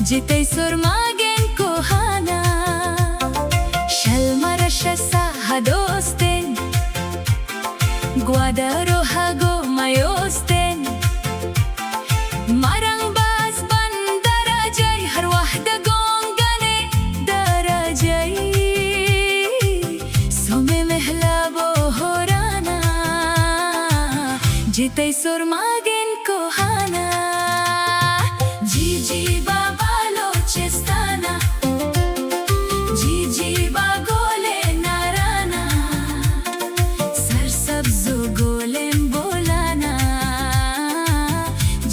Jitay surmagen kohana Shalmarasha sahadosten Guadaro hago mayosten Marang bas bandarajay Har wahda gongane darajay Some mehlabo horana Jitay surmagen kohana Jiji baba lochestana Jiji bagole narana Sar sabzo golem bolana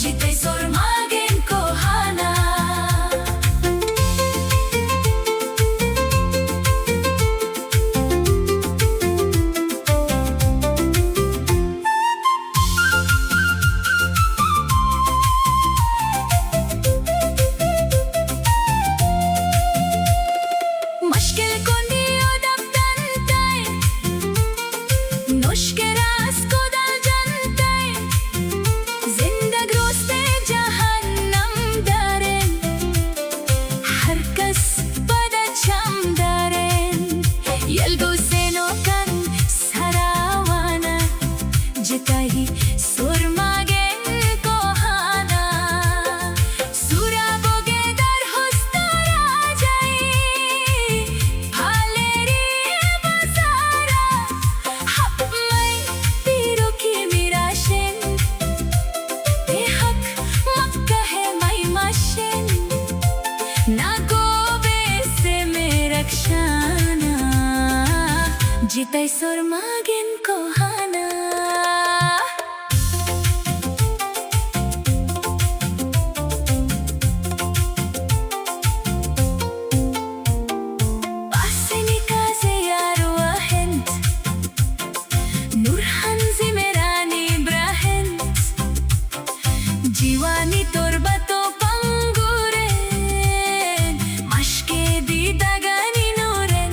Jitay surmagen kohana Jitay surmagen kohana Sura boge dar hostara jai Phaleri bazara Hap mai piro ki mirashen Tehak makka hai mai mashen Na gobe se me rakshana Jitay surmagen kohana Jiwani torbato panguren Mashke di dagani nuren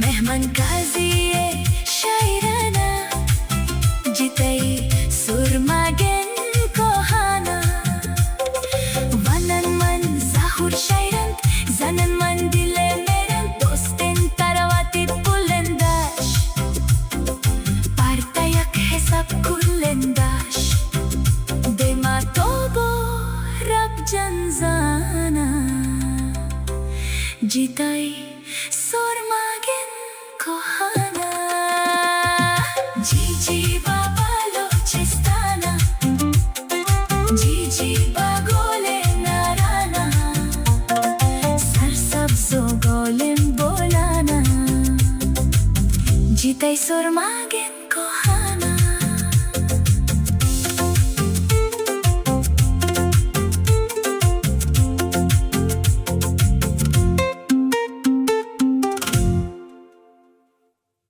Mehman kaziye shairana Jitay surmagen kohana Vanan man zahur shairant Zanan man dile meran Dosten tarawati pulendash Partayak hesap kulendash Janzana Jitay surmagen kohana Jiji baba lochestana Jiji bagole narana Sar sabzo golem bolana Jitay surmagen kohana